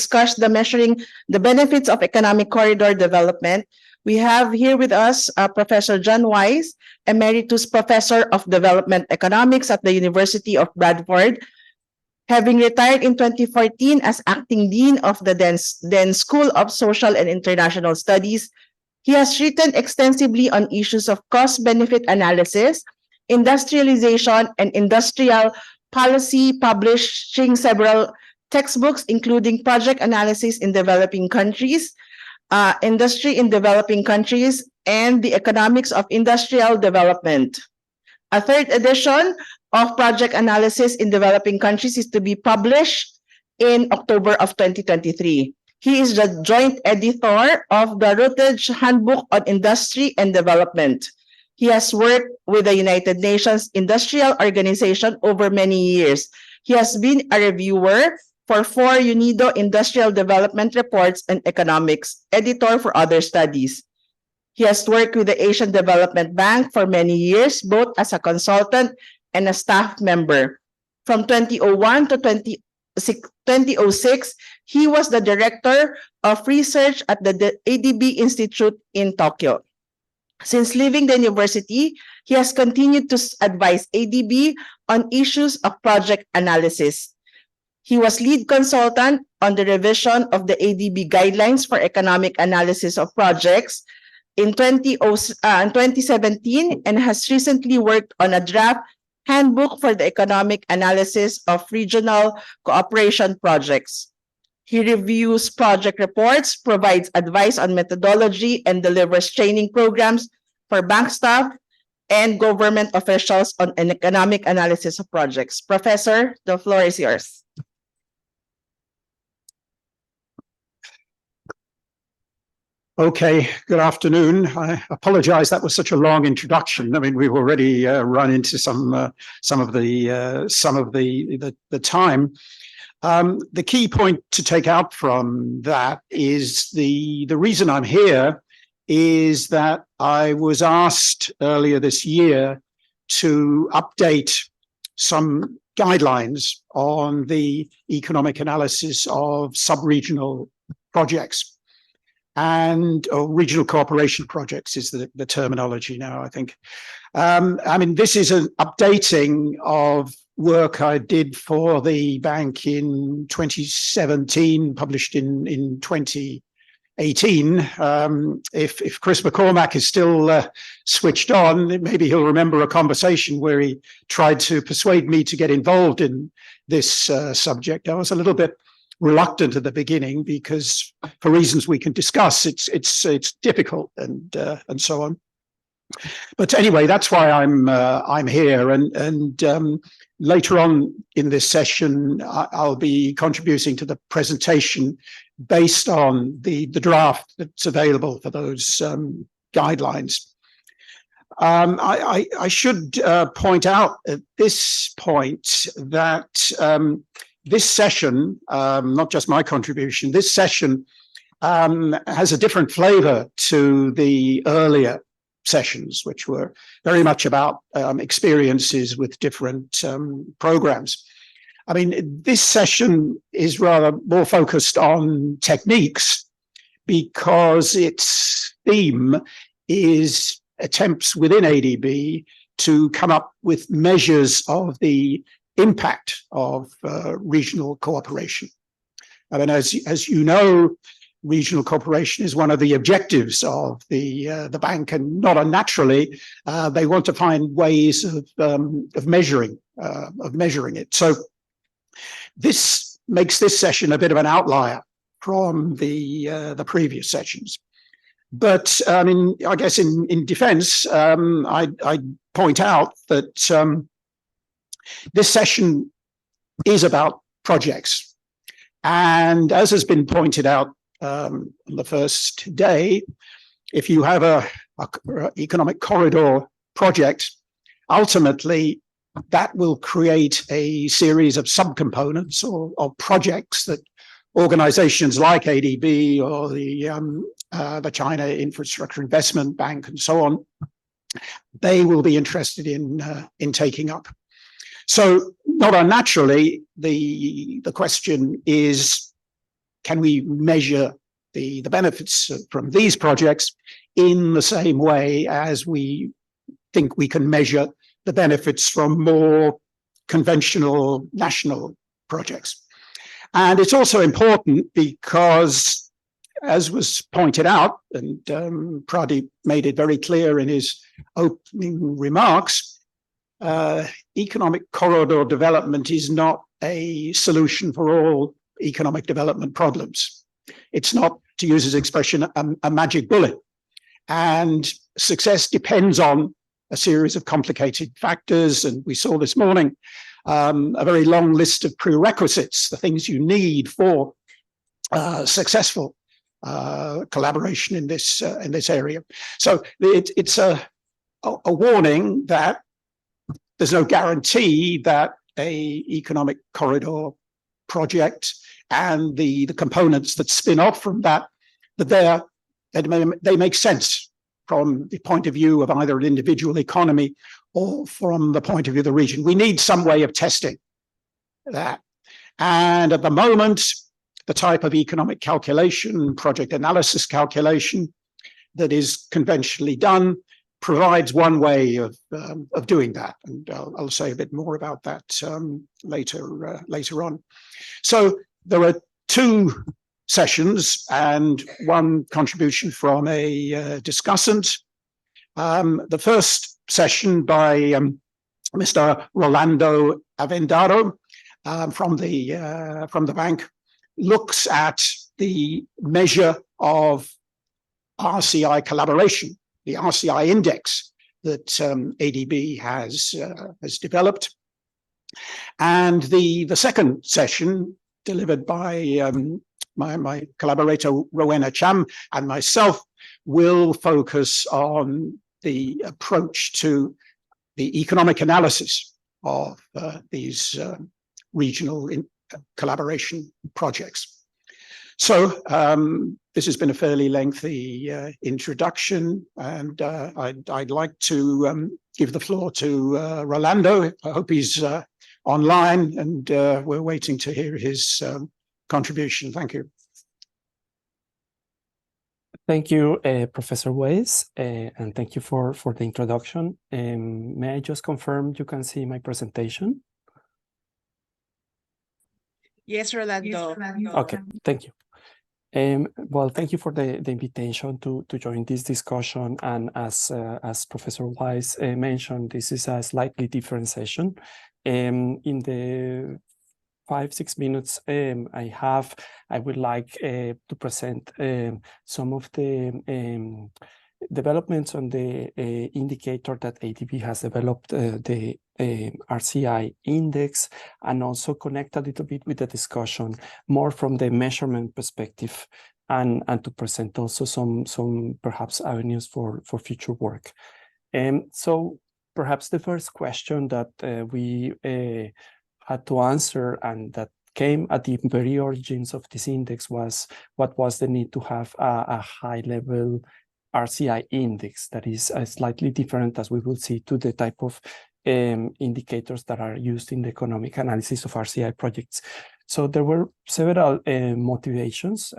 discuss measuring the benefits of economic corridor development, we have here with us Professor John Wise, Emeritus Professor of Development Economics at the University of Bradford. Having retired in 2014 as Acting Dean of the then School of Social and International Studies, he has written extensively on issues of cost-benefit analysis, industrialization, and industrial policy, publishing several textbooks, including Project Analysis in Developing Countries, Industry in Developing Countries, and The Economics of Industrial Development. A third edition of Project Analysis in Developing Countries is to be published in October of 2023. He is the joint editor of the Routledge Handbook on Industry and Development. He has worked with the United Nations Industrial Organization over many years. He has been a reviewer for 4 UNIDO Industrial Development Reports and Economics, editor for other studies. He has worked with the Asian Development Bank for many years, both as a consultant and a staff member. From 2001 to 2006, he was the director of research at the ADB Institute in Tokyo. Since leaving the university, he has continued to advise ADB on issues of project analysis. He was lead consultant on the revision of the ADB guidelines for economic analysis of projects in 2017 and has recently worked on a draft handbook for the economic analysis of regional cooperation projects. He reviews project reports, provides advice on methodology, and delivers training programs for bank staff and government officials on an economic analysis of projects. Professor, the floor is yours. Okay, good afternoon. I apologize that was such a long introduction. I mean, we've already run into some of the time. The key point to take out from that is the reason I'm here is that I was asked earlier this year to update some guidelines on the economic analysis of sub-regional projects. And regional cooperation projects is the terminology now, I think. I mean, this is an updating of work I did for the bank in 2017, published in 2018. If Chris McCormack is still switched on, maybe he'll remember a conversation where he tried to persuade me to get involved in this subject. I was a little bit reluctant at the beginning because, for reasons we can discuss, it's difficult and so on. But anyway, that's why I'm here, and later on in this session, I'll be contributing to the presentation based on the draft that's available for those guidelines. I should point out at this point that this session, not just my contribution, this session has a different flavor to the earlier sessions, which were very much about experiences with different programs. I mean, this session is rather more focused on techniques because its theme is attempts within ADB to come up with measures of the impact of regional cooperation. I mean, as you know, regional cooperation is one of the objectives of the bank, and not unnaturally, they want to find ways of measuring it. So this makes this session a bit of an outlier from the previous sessions. But I mean, I guess in defense, I'd point out that this session is about projects. And as has been pointed out on the first day, if you have a economic corridor project, ultimately that will create a series of subcomponents or projects that organizations like ADB or the China Infrastructure Investment Bank and so on, they will be interested in taking up. So not unnaturally, the question is, can we measure the benefits from these projects in the same way as we think we can measure the benefits from more conventional national projects. And it's also important because, as was pointed out, and Pradeep made it very clear in his opening remarks, economic corridor development is not a solution for all economic development problems. It's not, to use his expression, a magic bullet. And success depends on a series of complicated factors. And we saw this morning a very long list of prerequisites, the things you need for successful collaboration in this area. So it's a warning that there's no guarantee that a economic corridor project and the components that spin off from that they make sense from the point of view of either an individual economy or from the point of view of the region. We need some way of testing that. And at the moment, the type of economic calculation, project analysis calculation that is conventionally done provides one way of doing that. And I'll say a bit more about that later on. So there are two sessions and one contribution from a discussant. The first session by Mr. Rolando Avendado from the bank looks at the measure of RCI collaboration, the RCI index that ADB has developed. And the second session, delivered by my collaborator Rowena Cham and myself, will focus on the approach to the economic analysis of these regional collaboration projects. So this has been a fairly lengthy introduction, and I'd like to give the floor to Rolando. I hope he's online, and we're waiting to hear his contribution. Thank you. Thank you, Professor Weiss, and thank you for the introduction. May I just confirm you can see my presentation? Yes, Rolando. Okay, thank you. Well, thank you for the invitation to join this discussion. And as Professor Weiss mentioned, this is a slightly different session. In the 5-6 minutes I would like to present some of the developments on the indicator that ADB has developed, the RCI index, and also connect a little bit with the discussion more from the measurement perspective, and to present also some perhaps avenues for future work. So perhaps the first question that we had to answer, and that came at the very origins of this index, was what was the need to have a high level RCI index that is slightly different, as we will see, to the type of indicators that are used in the economic analysis of RCI projects. So there were several motivations.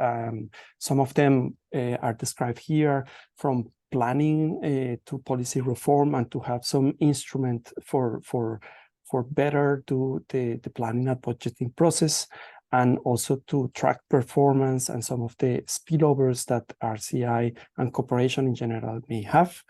Some of them are described here, from planning to policy reform, and to have some instrument for better do the planning and budgeting process, and also to track performance and some of the spillovers that RCI and cooperation in general may have.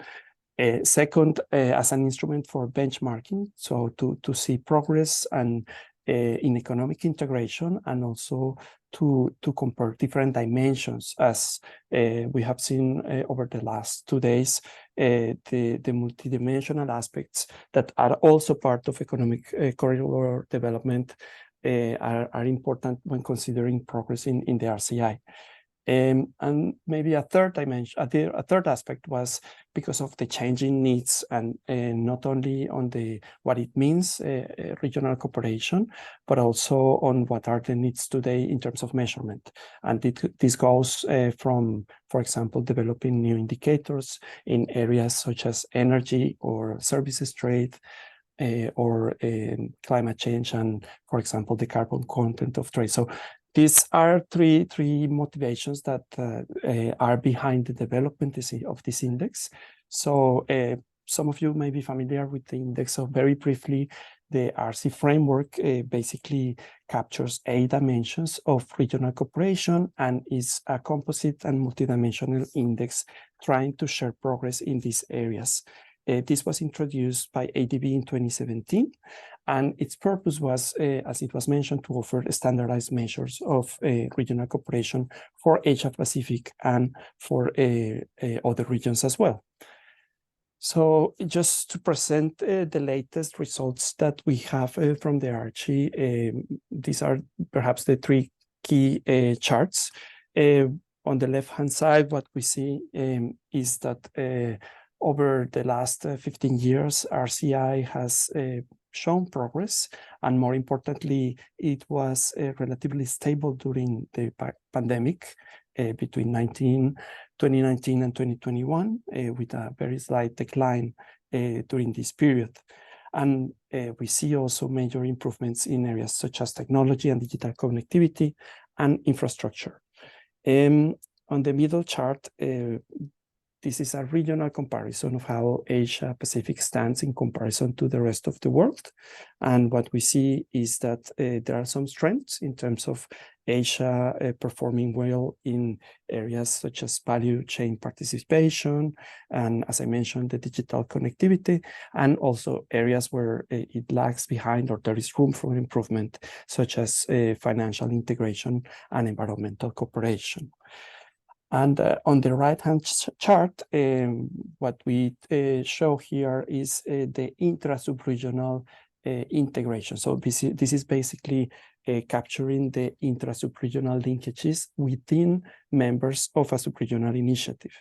Second, as an instrument for benchmarking, so to see progress and in economic integration, and also to compare different dimensions, as we have seen over the last 2 days, the multidimensional aspects that are also part of economic corridor development are important when considering progress in the RCI. And maybe a third dimension, a third aspect, was because of the changing needs, and not only on what it means regional cooperation, but also on what are the needs today in terms of measurement. And this goes from, for example, developing new indicators in areas such as energy or services trade, or climate change, and, for example, the carbon content of trade. So these are three motivations that are behind the development of this index. So some of you may be familiar with the index. So very briefly, the RC framework basically captures 8 dimensions of regional cooperation and is a composite and multidimensional index trying to share progress in these areas. This was introduced by ADB in 2017, and its purpose was, as it was mentioned, to offer standardized measures of regional cooperation for Asia-Pacific and for other regions as well. So just to present the latest results that we have from the RC, these are perhaps the 3 key charts. On the left-hand side, what we see is that over the last 15 years, RCI has shown progress, and more importantly, it was relatively stable during the pandemic between 2019 and 2021, with a very slight decline during this period. And we see also major improvements in areas such as technology and digital connectivity and infrastructure. On the middle chart, this is a regional comparison of how Asia Pacific stands in comparison to the rest of the world. And what we see is that there are some strengths in terms of Asia performing well in areas such as value chain participation, and as I mentioned, the digital connectivity, and also areas where it lags behind or there is room for improvement, such as financial integration and environmental cooperation. And on the right-hand chart, what we show here is the intra-subregional integration. So this is basically capturing the intra-subregional linkages within members of a subregional initiative.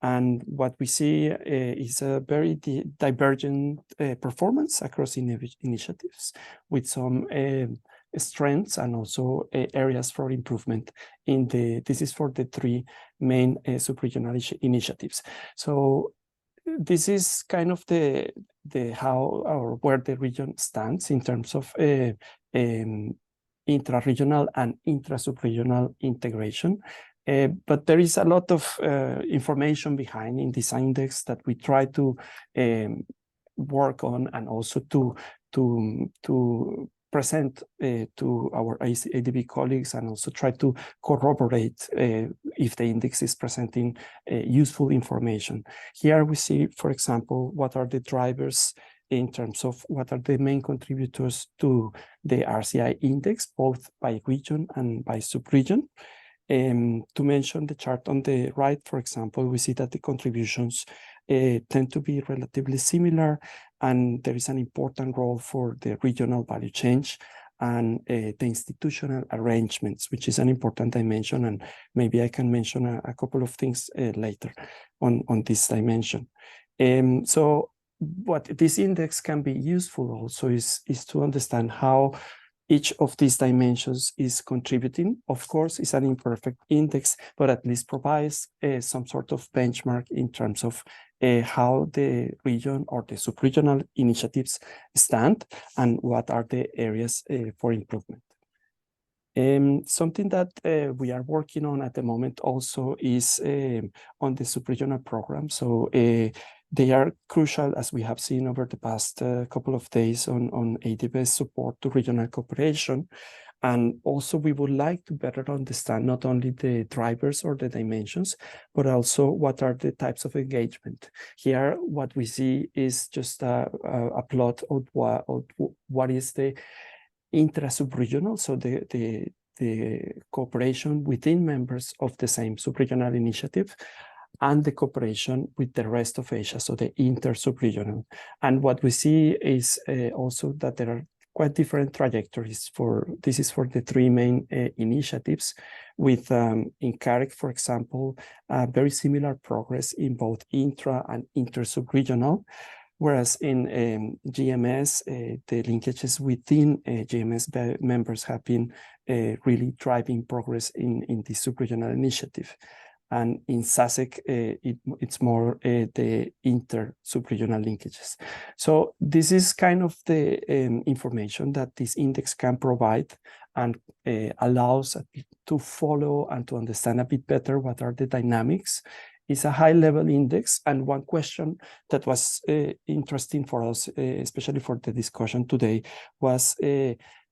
And what we see is a very divergent performance across initiatives, with some strengths and also areas for improvement in this is for the 3 main subregional initiatives. So this is kind of the how or where the region stands in terms of intra-regional and intra-subregional integration. But there is a lot of information behind in this index that we try to work on, and also to present to our ADB colleagues, and also try to corroborate if the index is presenting useful information. Here we see, for example, what are the drivers in terms of what are the main contributors to the RCI index, both by region and by subregion. To mention the chart on the right, for example, we see that the contributions tend to be relatively similar, and there is an important role for the regional value chain and the institutional arrangements, which is an important dimension, and maybe I can mention a couple of things later on this dimension. So what this index can be useful also is to understand how each of these dimensions is contributing. Of course, it's an imperfect index, but at least provides some sort of benchmark in terms of how the region or the subregional initiatives stand and what are the areas for improvement. Something that we are working on at the moment also is on the subregional program. So they are crucial, as we have seen over the past couple of days on ADB's support to regional cooperation. And also we would like to better understand not only the drivers or the dimensions, but also what are the types of engagement. Here, what we see is just a plot of what is the intra-subregional, so the cooperation within members of the same subregional initiative, and the cooperation with the rest of Asia, so the inter-subregional. And what we see is also that there are quite different trajectories this is for the 3 main initiatives, with in CAREC, for example, very similar progress in both intra and inter-subregional, whereas in GMS, the linkages within GMS members have been really driving progress in the subregional initiative. And in SASEC, it's more the inter-subregional linkages. So this is kind of the information that this index can provide, and allows to follow and to understand a bit better what are the dynamics. It's a high-level index, and one question that was interesting for us, especially for the discussion today, was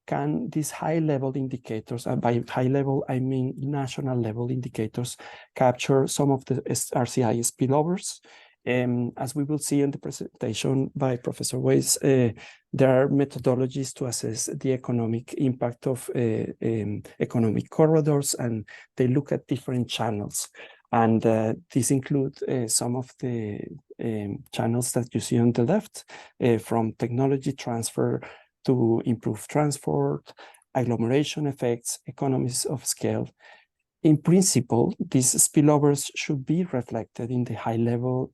can these high-level indicators, and by high-level I mean national-level indicators, capture some of the RCI spillovers? As we will see in the presentation by Professor Weiss, there are methodologies to assess the economic impact of economic corridors, and they look at different channels. And these include some of the channels that you see on the left, from technology transfer to improve transport, agglomeration effects, economies of scale. In principle, these spillovers should be reflected in the high-level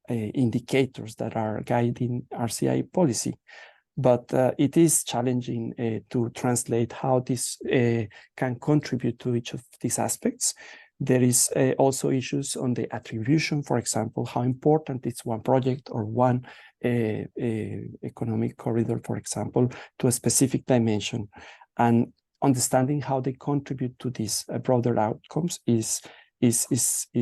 indicators that are guiding RCI policy. But it is challenging to translate how this can contribute to each of these aspects. There is also issues on the attribution, for example, how important is one project or one economic corridor, for example, to a specific dimension. And understanding how they contribute to these broader outcomes is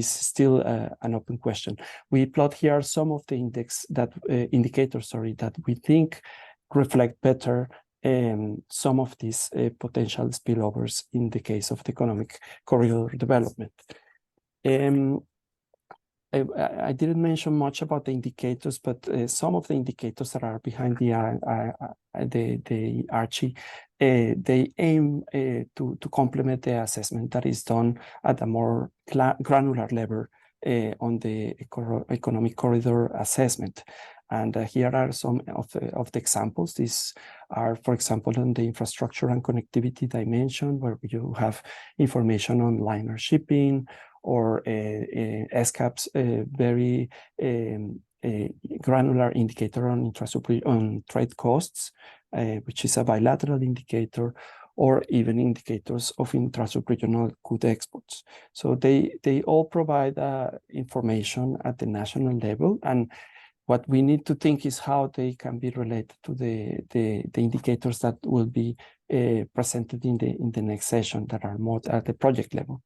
still an open question. We plot here some of the indicators that we think reflect better some of these potential spillovers in the case of the economic corridor development. I didn't mention much about the indicators, but some of the indicators that are behind the RCI, they aim to complement the assessment that is done at a more granular level on the economic corridor assessment. And here are some of the examples. These are, for example, on the infrastructure and connectivity dimension, where you have information on liner shipping, or SCAP's very granular indicator on trade costs, which is a bilateral indicator, or even indicators of intra-subregional good exports. So they all provide information at the national level, and what we need to think is how they can be related to the indicators that will be presented in the next session, that are more at the project level.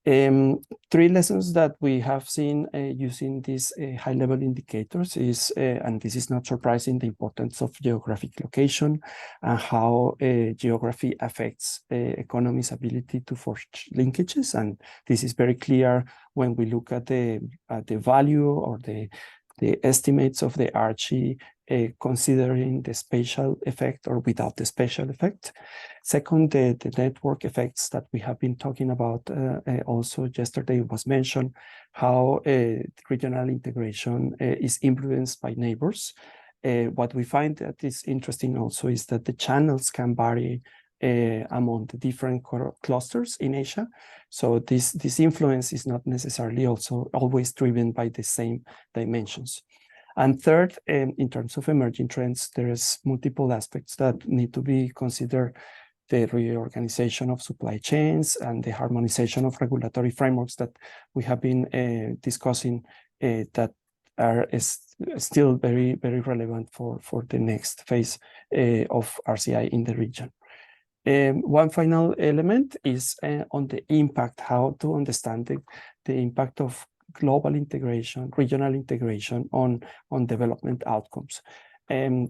Three lessons that we have seen using these high-level indicators is, and this is not surprising, the importance of geographic location and how geography affects economy's ability to forge linkages. And this is very clear when we look at the value or the estimates of the RG, considering the spatial effect or without the spatial effect. Second, the network effects that we have been talking about also yesterday was mentioned, how regional integration is influenced by neighbors. What we find that is interesting also is that the channels can vary among the different clusters in Asia. So this influence is not necessarily also always driven by the same dimensions. And third, in terms of emerging trends, there is multiple aspects that need to be considered: the reorganization of supply chains and the harmonization of regulatory frameworks that we have been discussing, that are still very, very relevant for the next phase of RCI in the region. One final element is on the impact, how to understand the impact of global integration, regional integration on development outcomes.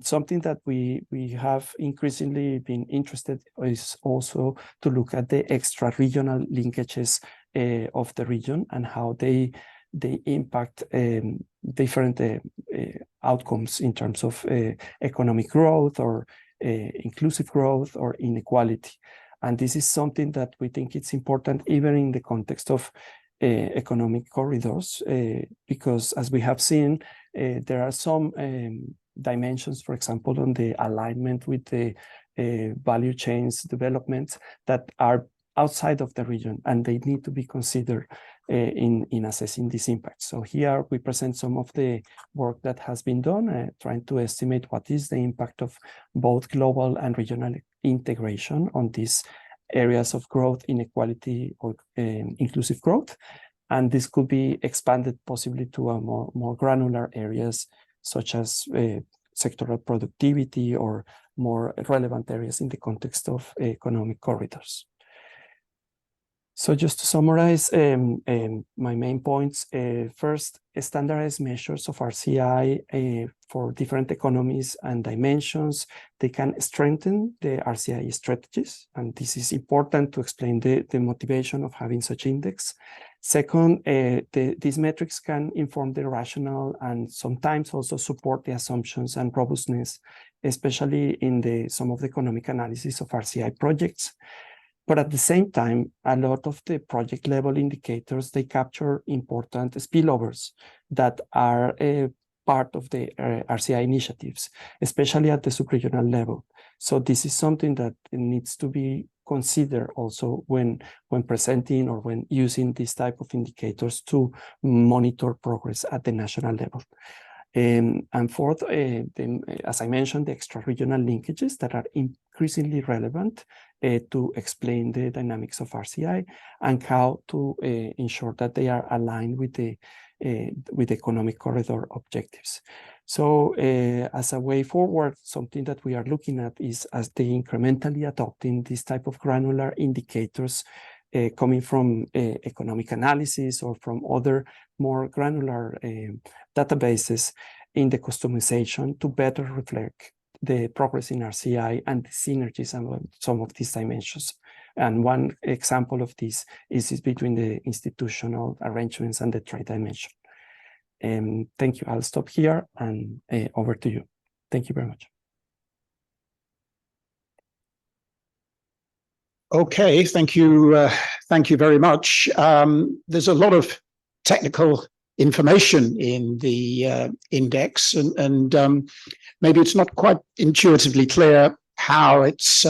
Something that we have increasingly been interested is also to look at the extra-regional linkages of the region and how they impact different outcomes in terms of economic growth or inclusive growth or inequality. And this is something that we think it's important even in the context of economic corridors, because as we have seen, there are some dimensions, for example, on the alignment with the value chains developments that are outside of the region, and they need to be considered in assessing this impact. So here we present some of the work that has been done, trying to estimate what is the impact of both global and regional integration on these areas of growth, inequality, or inclusive growth. And this could be expanded possibly to a more granular areas, such as sectoral productivity or more relevant areas in the context of economic corridors. So just to summarize my main points, first, standardized measures of RCI for different economies and dimensions, they can strengthen the RCI strategies, and this is important to explain the motivation of having such index. Second, these metrics can inform the rationale and sometimes also support the assumptions and robustness, especially in some of the economic analysis of RCI projects. But at the same time, a lot of the project level indicators, they capture important spillovers that are part of the RCI initiatives, especially at the subregional level. So this is something that needs to be considered also when presenting or when using this type of indicators to monitor progress at the national level. And fourth, as I mentioned, the extra-regional linkages that are increasingly relevant to explain the dynamics of RCI and how to ensure that they are aligned with the economic corridor objectives. So as a way forward, something that we are looking at is as they incrementally adopting this type of granular indicators coming from economic analysis or from other more granular databases in the customization to better reflect the progress in RCI and the synergies among some of these dimensions. And one example of this is between the institutional arrangements and the trade dimension. Thank you. I'll stop here and over to you. Thank you very much. Okay, thank you. Thank you very much. There's a lot of technical information in the index, and maybe it's not quite intuitively clear how it's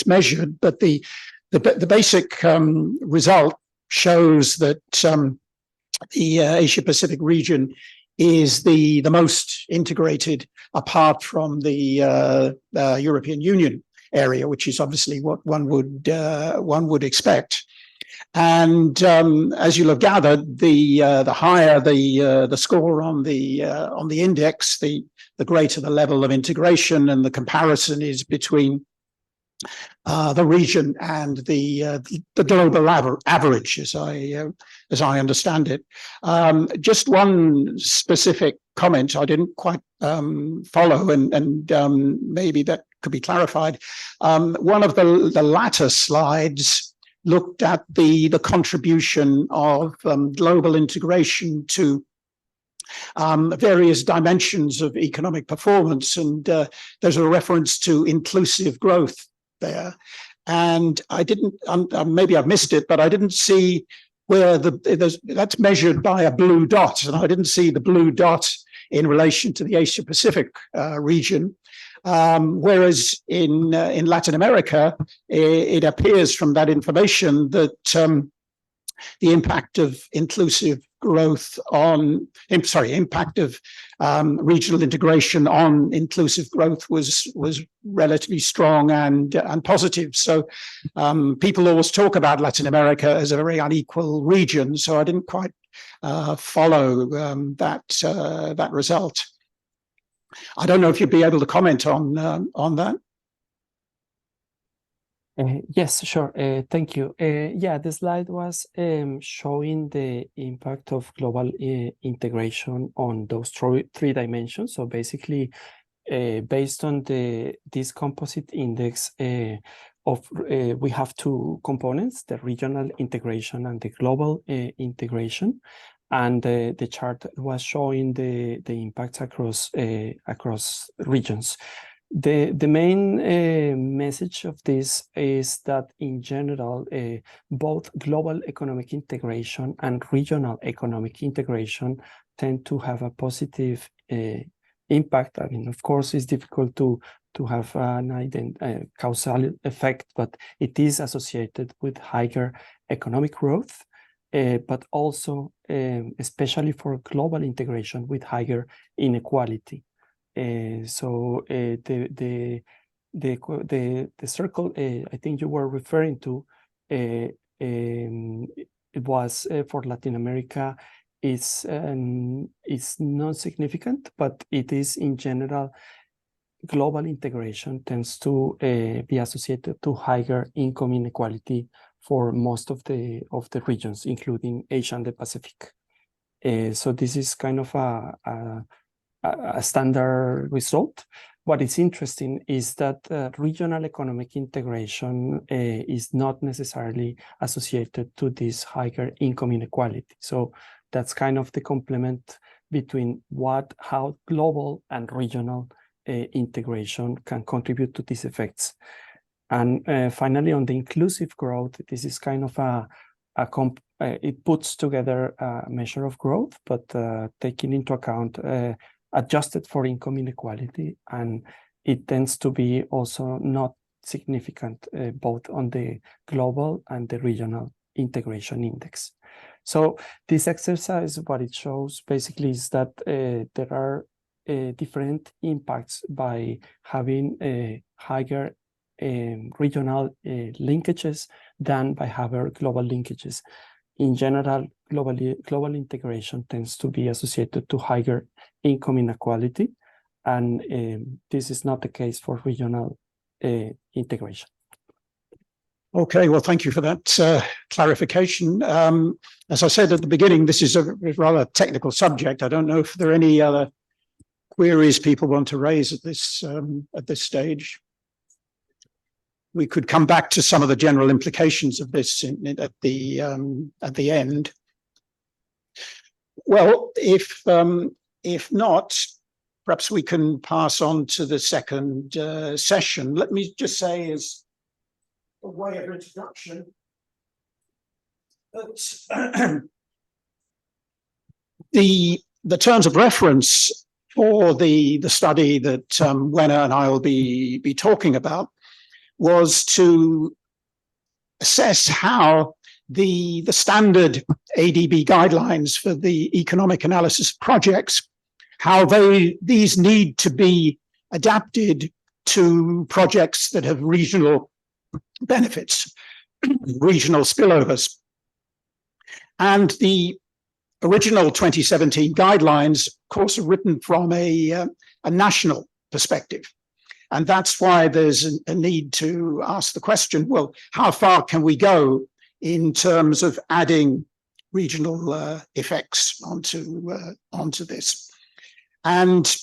measured, but the basic result shows that the Asia Pacific region is the most integrated apart from the European Union area, which is obviously what one would expect. And as you'll have gathered, the higher the score on the index, the greater the level of integration, and the comparison is between the region and the global average, as I understand it. Just one specific comment I didn't quite follow, and maybe that could be clarified. One of the latter slides looked at the contribution of global integration to various dimensions of economic performance, and there's a reference to inclusive growth there. And I didn't, maybe I've missed it, but I didn't see where that's measured by a blue dot, and I didn't see the blue dot in relation to the Asia Pacific region. Whereas in Latin America, it appears from that information that the impact of inclusive growth impact of regional integration on inclusive growth was relatively strong and positive. So people always talk about Latin America as a very unequal region. So I didn't quite follow that result. I don't know if you'd be able to comment on that. Yes, sure. Thank you. Yeah, the slide was showing the impact of global integration on those three dimensions. So basically, based on this composite index we have two components: the regional integration and the global integration. And the chart was showing the impacts across regions. The main message of this is that in general, both global economic integration and regional economic integration tend to have a positive impact. I mean, of course, it's difficult to have an causal effect, but it is associated with higher economic growth, but also, especially for global integration, with higher inequality. So the circle I think you were referring to, it was for Latin America, is not significant, but it is in general global integration tends to be associated to higher income inequality for most of the regions, including Asia and the Pacific. So this is kind of a standard result. What is interesting is that regional economic integration is not necessarily associated to this higher income inequality. So that's kind of the complement between how global and regional integration can contribute to these effects. And finally, on the inclusive growth, this is kind of it puts together a measure of growth, but taking into account adjusted for income inequality, and it tends to be also not significant both on the global and the regional integration index. So this exercise, what it shows basically is that there are different impacts by having higher regional linkages than by higher global linkages. In general, global integration tends to be associated to higher income inequality, and this is not the case for regional integration. Okay, well, thank you for that clarification. As I said at the beginning, this is a rather technical subject. I don't know if there are any other queries people want to raise at this stage. We could come back to some of the general implications of this at the end. Well, if not, perhaps we can pass on to the second session. Let me just say, as a way of introduction, that the terms of reference for the study that Wenna and I will be talking about was to assess how the standard ADB guidelines for the economic analysis projects, how these need to be adapted to projects that have regional benefits, regional spillovers. And the original 2017 guidelines, of course, are written from a national perspective. And that's why there's a need to ask the question, well, how far can we go in terms of adding regional effects onto this? And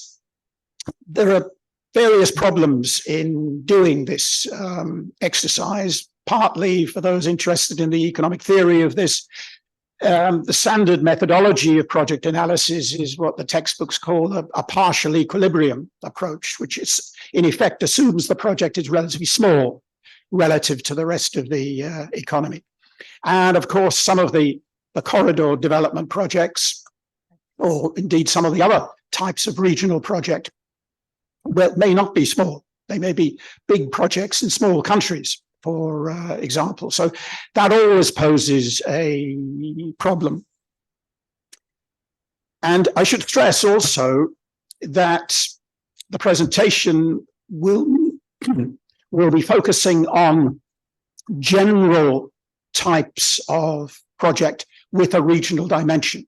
there are various problems in doing this exercise, partly for those interested in the economic theory of this. The standard methodology of project analysis is what the textbooks call a partial equilibrium approach, which is in effect assumes the project is relatively small relative to the rest of the economy. And of course, some of the corridor development projects, or indeed some of the other types of regional project, well, may not be small. They may be big projects in small countries, for example. So that always poses a problem. And I should stress also that the presentation will be focusing on general types of project with a regional dimension,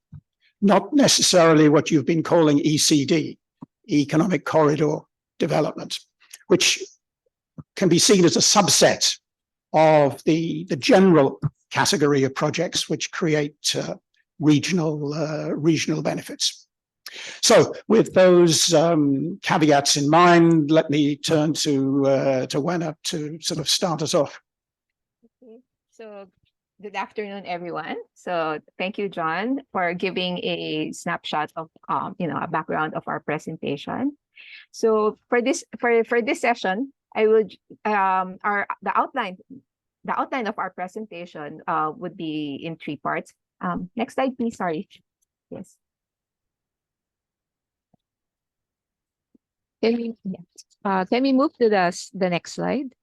not necessarily what you've been calling ECD, Economic Corridor Development, which can be seen as a subset of the general category of projects which create regional benefits. So with those caveats in mind, let me turn to Wenna to sort of start us off. Okay. So good afternoon, everyone. So thank you, John, for giving a snapshot of a background of our presentation. So for this session, I would the outline of our presentation would be in 3 parts. Next slide, please. Sorry. Yes. Can we move to the next slide?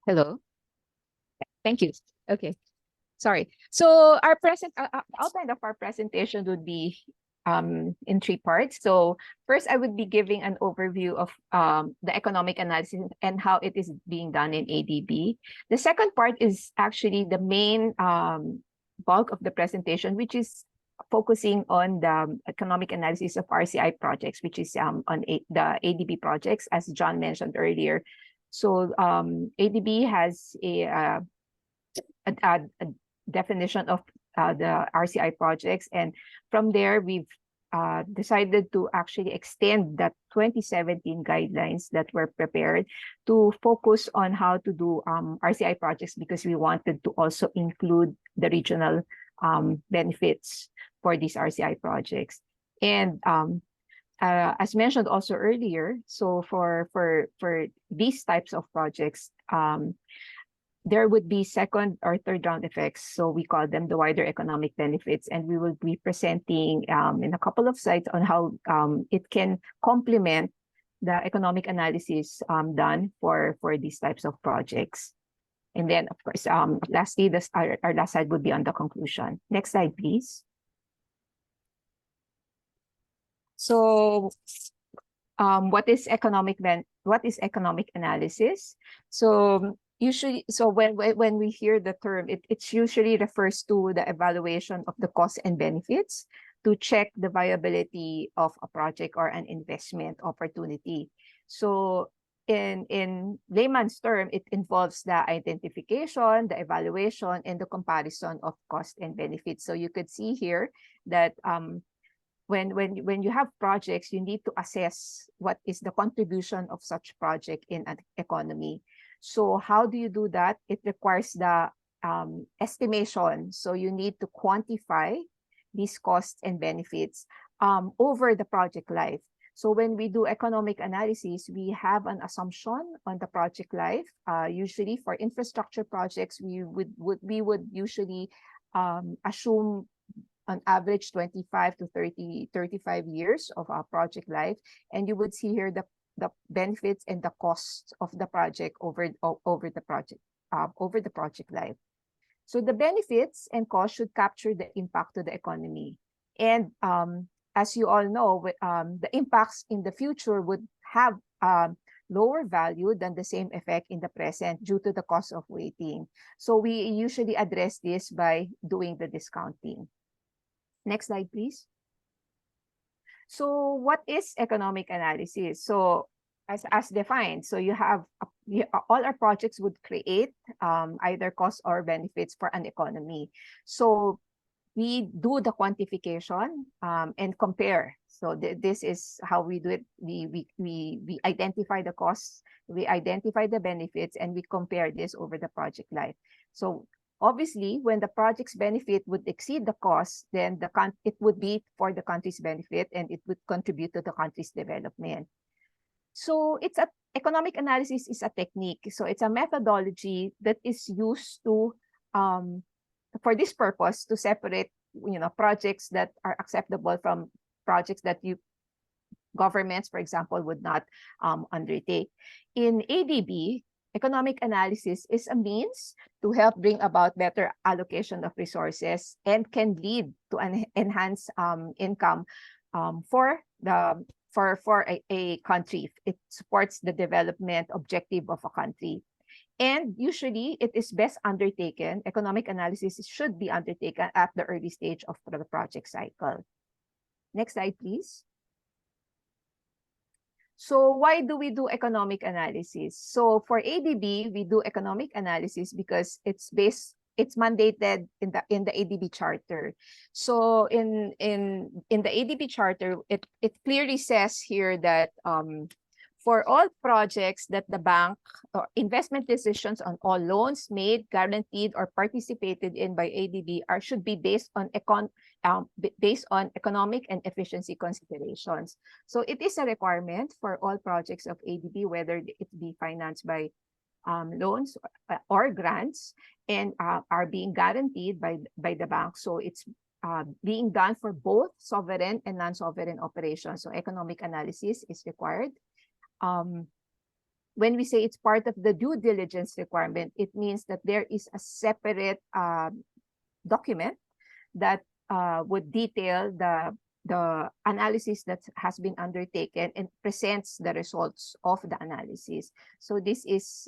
Hello. Thank you. Okay. Sorry. So our outline of our presentation would be in 3 parts. So first, I would be giving an overview of the economic analysis and how it is being done in ADB. The second part is actually the main bulk of the presentation, which is focusing on the economic analysis of RCI projects, which is the ADB projects, as John mentioned earlier. So ADB has a definition of the RCI projects, and from there we've decided to actually extend the 2017 guidelines that were prepared to focus on how to do RCI projects, because we wanted to also include the regional benefits for these RCI projects. And as mentioned also earlier, so for these types of projects, there would be second or third round effects. So we call them the wider economic benefits. And we will be presenting in a couple of slides on how it can complement the economic analysis done for these types of projects. And then, of course, lastly, our last slide would be on the conclusion. Next slide, please. So what is economic analysis? So usually, so when we hear the term, it usually refers to the evaluation of the costs and benefits to check the viability of a project or an investment opportunity. So in layman's term, it involves the identification, the evaluation, and the comparison of cost and benefits. So you could see here that when you have projects, you need to assess what is the contribution of such project in an economy. So how do you do that? It requires the estimation. So you need to quantify these costs and benefits over the project life. So when we do economic analysis, we have an assumption on the project life. Usually for infrastructure projects, we would usually assume on average 25 to 35 years of our project life. And you would see here the benefits and the costs of the project over the project life. So the benefits and costs should capture the impact to the economy. And as you all know, the impacts in the future would have lower value than the same effect in the present due to the cost of waiting. So we usually address this by doing the discounting. Next slide, please. So what is economic analysis? So as defined, so you have all our projects would create either costs or benefits for an economy. So we do the quantification and compare. So this is how we do it. We identify the costs, we identify the benefits, and we compare this over the project life. So obviously, when the project's benefit would exceed the cost, then it would be for the country's benefit and it would contribute to the country's development. So economic analysis is a technique. So it's a methodology that is used to for this purpose to separate, projects that are acceptable from projects that governments, for example, would not undertake. In ADB, economic analysis is a means to help bring about better allocation of resources and can lead to an enhanced income for a country. It supports the development objective of a country. And usually it is best undertaken, economic analysis should be undertaken at the early stage of the project cycle. Next slide, please. So why do we do economic analysis? So for ADB, we do economic analysis because it's mandated in the ADB charter. So in the ADB charter, it clearly says here that for all projects that the bank or investment decisions on all loans made, guaranteed, or participated in by ADB should be based on economic and efficiency considerations. So it is a requirement for all projects of ADB, whether it be financed by loans or grants, and are being guaranteed by the bank. So it's being done for both sovereign and non-sovereign operations. So economic analysis is required. When we say it's part of the due diligence requirement, it means that there is a separate document that would detail the analysis that has been undertaken and presents the results of the analysis. So this is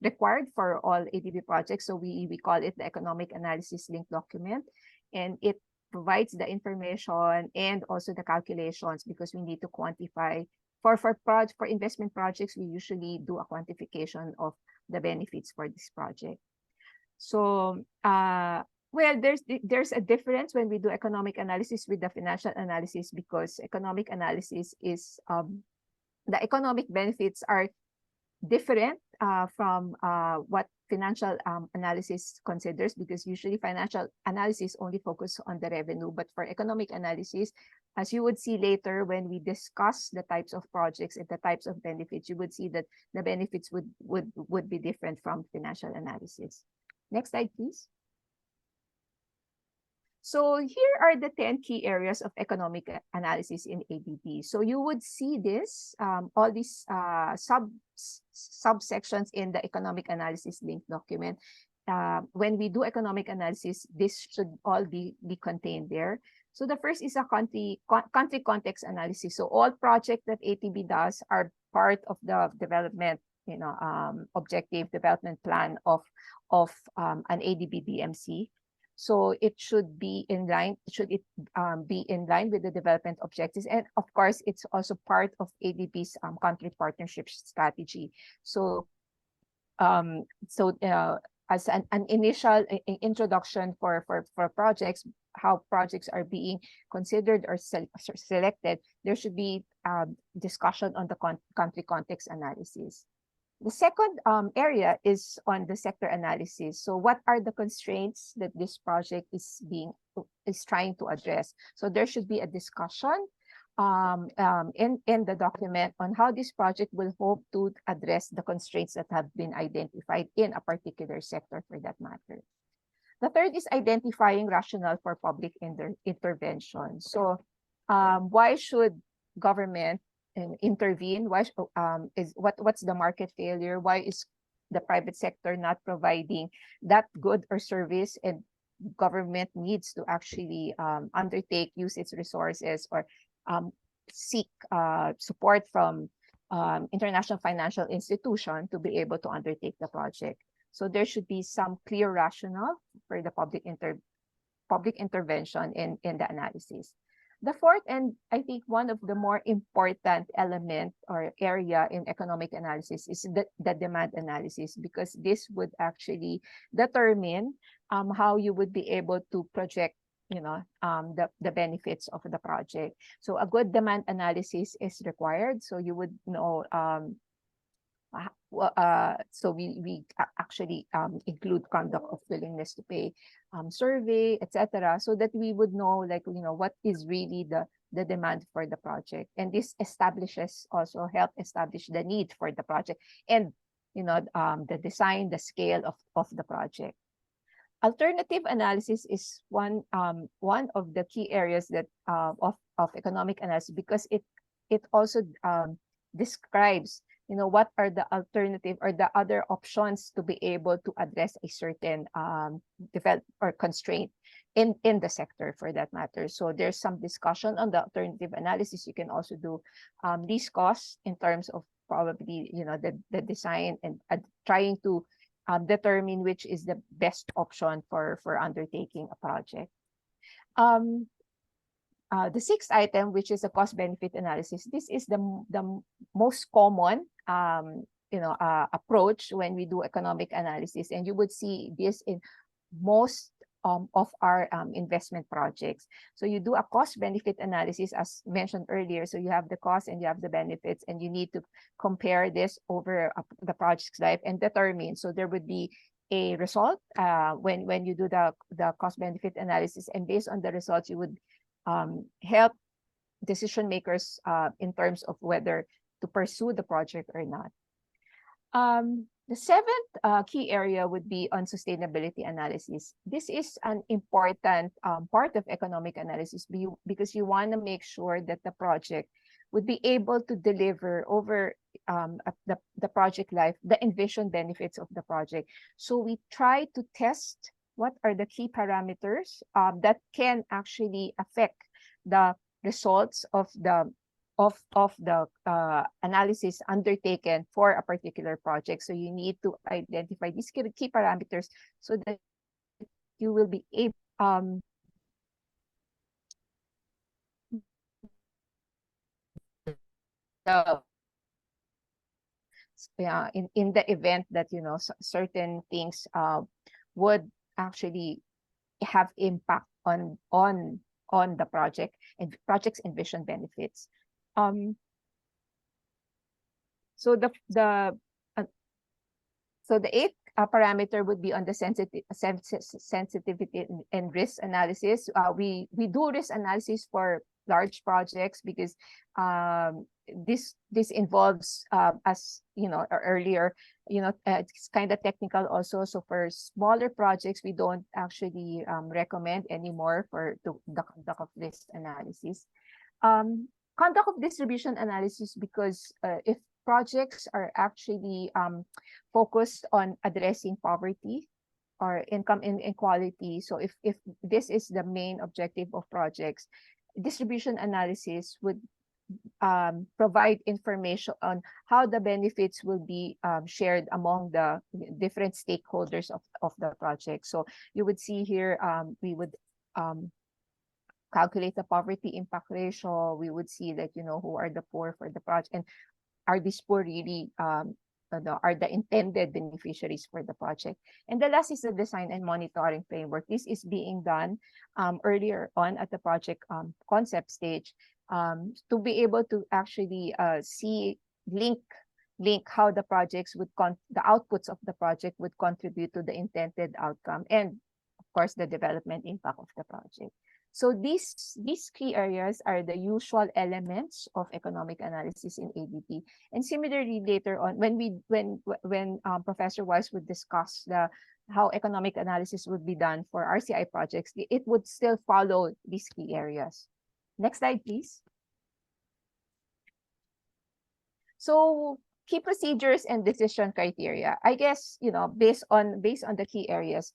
required for all ADB projects. So we call it the economic analysis link document. And it provides the information and also the calculations, because we need to quantify for investment projects. We usually do a quantification of the benefits for this project. So well, there's a difference when we do economic analysis with the financial analysis, because economic analysis is the economic benefits are different from what financial analysis considers, because usually financial analysis only focus on the revenue. But for economic analysis, as you would see later when we discuss the types of projects and the types of benefits, you would see that the benefits would be different from financial analysis. Next slide, please. So here are the 10 key areas of economic analysis in ADB. So you would see this, all these subsections in the economic analysis link document. When we do economic analysis, this should all be contained there. So the first is a country context analysis. So all projects that ADB does are part of the development, objective development plan of an ADB DMC. So it should be in line. Should it be in line with the development objectives? And of course, it's also part of ADB's country partnership strategy. So, as an initial introduction for projects, how projects are being considered or selected, there should be discussion on the country context analysis. The second area is on the sector analysis. So what are the constraints that this project is trying to address? So there should be a discussion in the document on how this project will hope to address the constraints that have been identified in a particular sector for that matter. The third is identifying rationale for public intervention. So why should government intervene? Why what's the market failure? Why is the private sector not providing that good or service, and government needs to actually use its resources or seek support from international financial institution to be able to undertake the project? So there should be some clear rationale for the public intervention in the analysis. The fourth, and I think one of the more important element or area in economic analysis, is the demand analysis, because this would actually determine how you would be able to project, the benefits of the project. So a good demand analysis is required. So you would know. So we actually include conduct of willingness to pay survey, etc., so that we would know, what is really the demand for the project. And this help establish the need for the project and the design, the scale of the project. Alternative analysis is one of the key areas that of economic analysis, because it also describes what are the alternative or the other options to be able to address a certain develop or constraint in the sector for that matter. So there's some discussion on the alternative analysis. You can also do least costs in terms of probably the design and trying to determine which is the best option for undertaking a project. The sixth item, which is a cost-benefit analysis, this is the most common approach when we do economic analysis, and you would see this in most of our investment projects. So you do a cost-benefit analysis, as mentioned earlier. So you have the cost and you have the benefits, and you need to compare this over the project's life and determine. So there would be a result when you do the cost-benefit analysis, and based on the results, you would help decision makers in terms of whether to pursue the project or not. The seventh key area would be on sustainability analysis. This is an important part of economic analysis because you want to make sure that the project would be able to deliver over the project life, the envisioned benefits of the project. So we try to test what are the key parameters that can actually affect the results of the analysis undertaken for a particular project. So you need to identify these key parameters so that you will be able yeah, in the event that certain things would actually have impact on the project and project's envisioned benefits. So the eighth parameter would be on the sensitivity and risk analysis. We do risk analysis for large projects because this involves, as earlier, it's kind of technical also. So for smaller projects, we don't actually recommend anymore for the conduct of risk analysis. Conduct of distribution analysis, because if projects are actually focused on addressing poverty or income inequality, so if this is the main objective of projects, distribution analysis would provide information on how the benefits will be shared among the different stakeholders of the project. So you would see here, we would calculate the poverty impact ratio. We would see that, who are the poor for the project, and are these poor really are the intended beneficiaries for the project. And the last is the design and monitoring framework. This is being done earlier on at the project concept stage, to be able to actually link how the projects would the outputs of the project would contribute to the intended outcome, and of course the development impact of the project. So these key areas are the usual elements of economic analysis in ADB. And similarly, later on, when Professor Weiss would discuss how economic analysis would be done for RCI projects, it would still follow these key areas. Next slide, please. So key procedures and decision criteria. I guess, based on the key areas,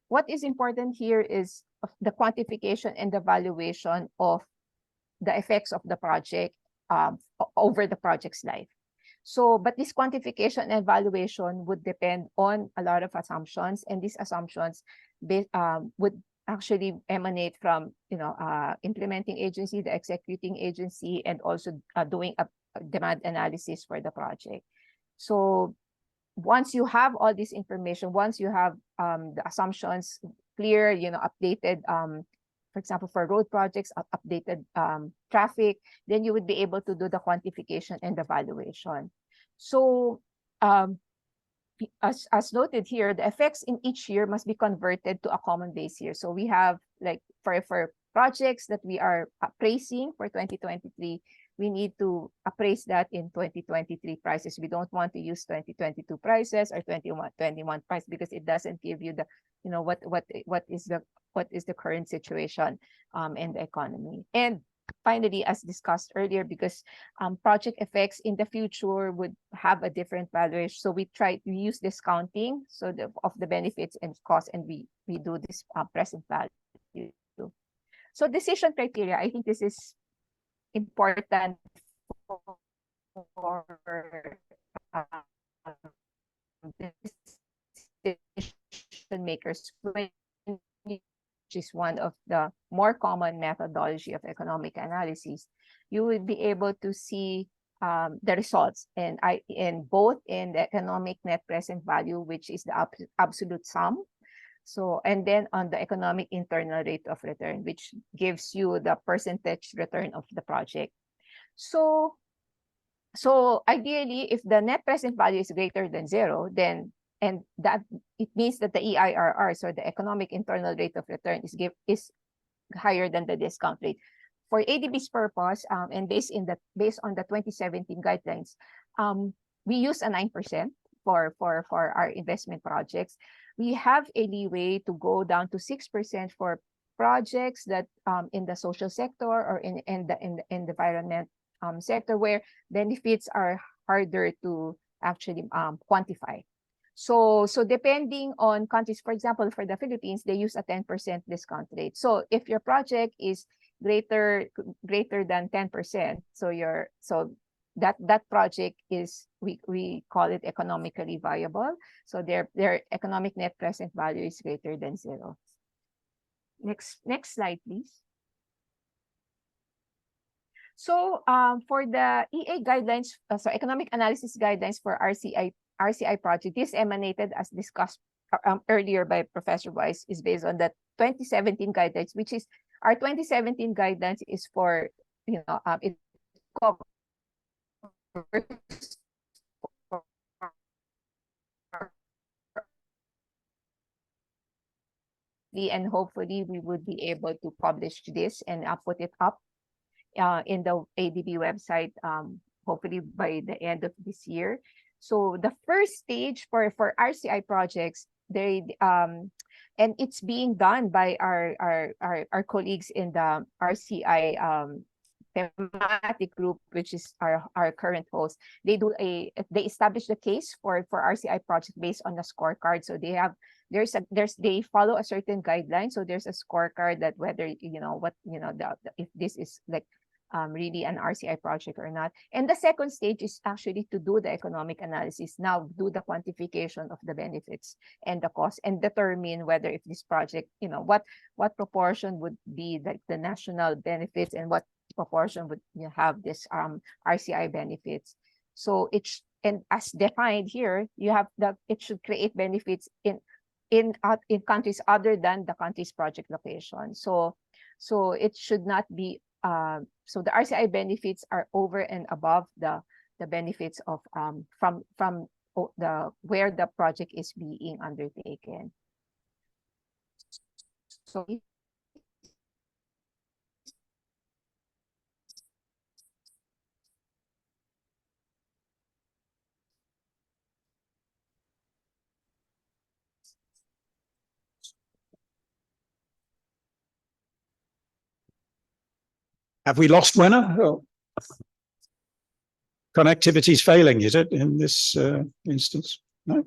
what is important here is the quantification and the valuation of the effects of the project over the project's life. So, but this quantification and valuation would depend on a lot of assumptions, and these assumptions would actually emanate from implementing agency, the executing agency, and also doing a demand analysis for the project. So once you have all this information, once you have the assumptions clear, updated, for example, for road projects, updated traffic, then you would be able to do the quantification and the valuation. So as noted here, the effects in each year must be converted to a common base year. So we have, like, for projects that we are appraising for 2023, we need to appraise that in 2023 prices. We don't want to use 2022 prices or 2021 price, because it doesn't give you the, what is the current situation in the economy. And finally, as discussed earlier, because project effects in the future would have a different valuation, so we use discounting of the benefits and costs, and we do this present value. So decision criteria, I think this is important for decision makers, which is one of the more common methodology of economic analysis. You will be able to see the results, and both in the economic net present value, which is the absolute sum. So, and then on the economic internal rate of return, which gives you the percentage return of the project. So ideally, if the net present value is greater than 0, then, and that it means that the EIRR, so the economic internal rate of return, is higher than the discount rate. For ADB's purpose, and based on the 2017 guidelines, we use a 9% for our investment projects. We have a leeway to go down to 6% for projects that in the social sector or in the environment sector, where benefits are harder to actually quantify. So depending on countries, for example, for the Philippines, they use a 10% discount rate. So if your project is greater than 10%, so that project is, we call it economically viable. So their economic net present value is greater than 0. Next slide, please. So for the EA guidelines, so economic analysis guidelines for RCI project, this emanated as discussed earlier by Professor Weiss, is based on the 2017 guidelines, which is our 2017 guidelines is for, it covers and hopefully we would be able to publish this and put it up in the ADB website, hopefully by the end of this year. So the first stage for RCI projects, and it's being done by our colleagues in the RCI thematic group, which is our current host. They establish the case for RCI project based on the scorecard. So they follow a certain guideline. So there's a scorecard that whether if this is like really an RCI project or not. And the second stage is actually to do the economic analysis. Now do the quantification of the benefits and the cost, and determine whether if this project, what proportion would be like the national benefits and what proportion would have this RCI benefits. So and as defined here, you have it should create benefits in countries other than the country's project location. So it should not be so the RCI benefits are over and above the benefits of from the where the project is being undertaken. So Have we lost Wenna? Oh. Connectivity is failing, is it, in this instance? No?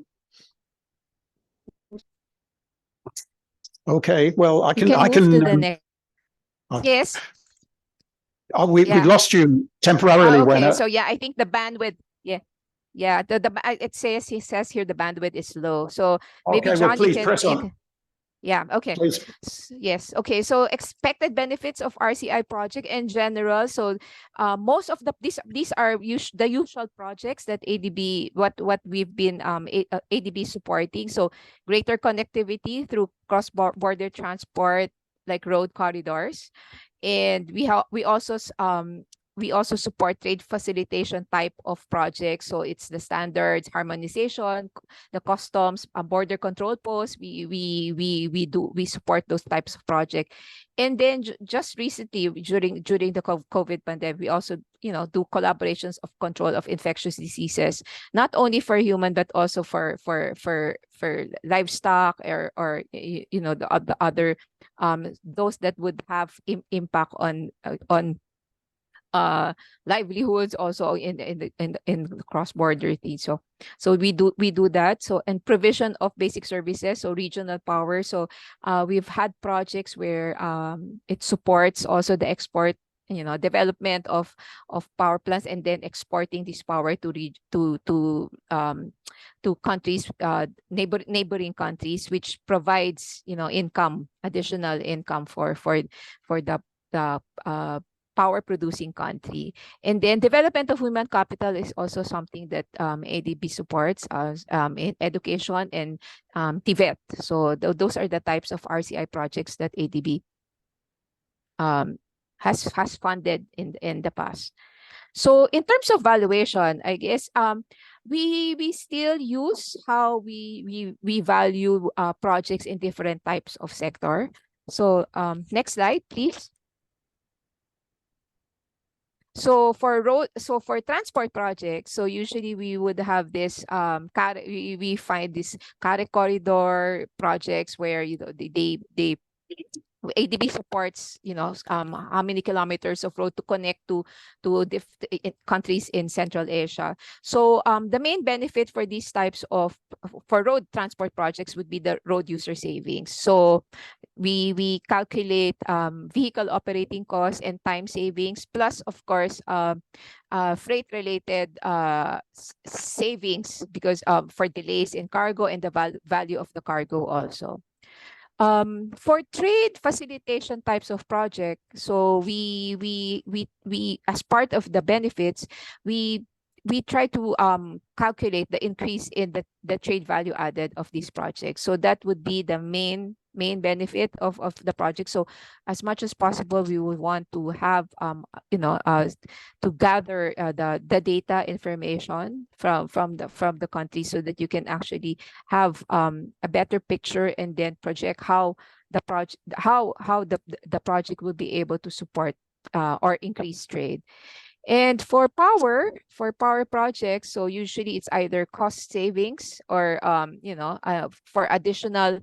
Okay, well, I can move to the next. Oh. Yes. Oh, we lost you temporarily, okay, Wenna. so yeah, I think the bandwidth, yeah, it says here the bandwidth is low. So maybe Okay, John, well, please press on. Yeah, okay. Please. Yes, okay. So expected benefits of RCI project in general. So most of these are the usual projects that ADB what we've been ADB supporting. So greater connectivity through cross-border transport like road corridors, and we also support trade facilitation type of projects. So it's the standards, harmonization, the customs, border control posts. We support those types of projects. And then just recently during the COVID pandemic, we also do collaborations of control of infectious diseases, not only for human but also for livestock or the other those that would have impact on livelihoods also in the cross-border thing. So we do that. So, and provision of basic services, so regional power. So we've had projects where it supports also the export, development of power plants, and then exporting this power to countries, neighboring countries, which provides additional income for the power producing country. And then development of human capital is also something that ADB supports in education and TVET. So those are the types of RCI projects that ADB has funded in the past. So in terms of valuation, I guess we still use how we value projects in different types of sector. So next slide, please. So for transport projects, so usually we would have this we find this corridor projects where they ADB supports how many kilometers of road to connect to countries in Central Asia. So the main benefit for these types of for road transport projects would be the road user savings. So we calculate vehicle operating costs and time savings, plus of course freight related savings because for delays in cargo and the value of the cargo also. For trade facilitation types of project, so we as part of the benefits, we try to calculate the increase in the trade value added of these projects. So that would be the main benefit of the project. So as much as possible, we would want to have to gather the data information from the country, so that you can actually have a better picture, and then project how the project will be able to support or increase trade. And for power projects, so usually it's either cost savings or for additional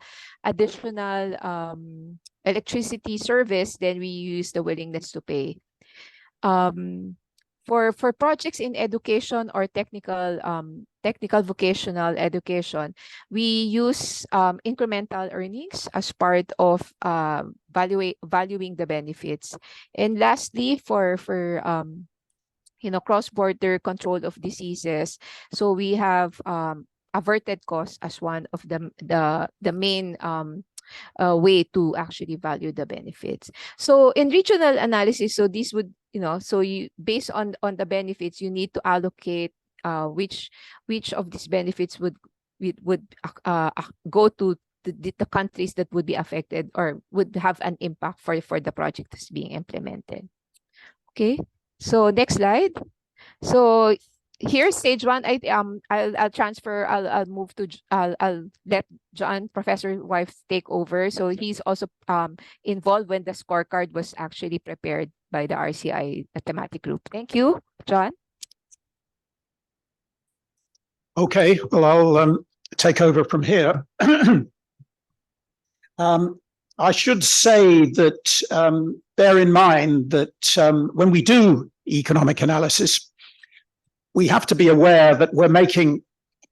electricity service, then we use the willingness to pay. For projects in education or technical vocational education, we use incremental earnings as part of valuing the benefits. And lastly, for cross-border control of diseases, so we have averted costs as one of the main way to actually value the benefits. So in regional analysis, so this would, so you, based on the benefits, you need to allocate which of these benefits would go to the countries that would be affected or would have an impact for the project that's being implemented. Okay, so next slide. So here's stage one. I'll transfer. I'll move to. I'll let John, Professor Wife, take over. So he's also involved when the scorecard was actually prepared by the RCI thematic group. Thank you, John. Okay, well, I'll take over from here. I should say that bear in mind that when we do economic analysis, we have to be aware that we're making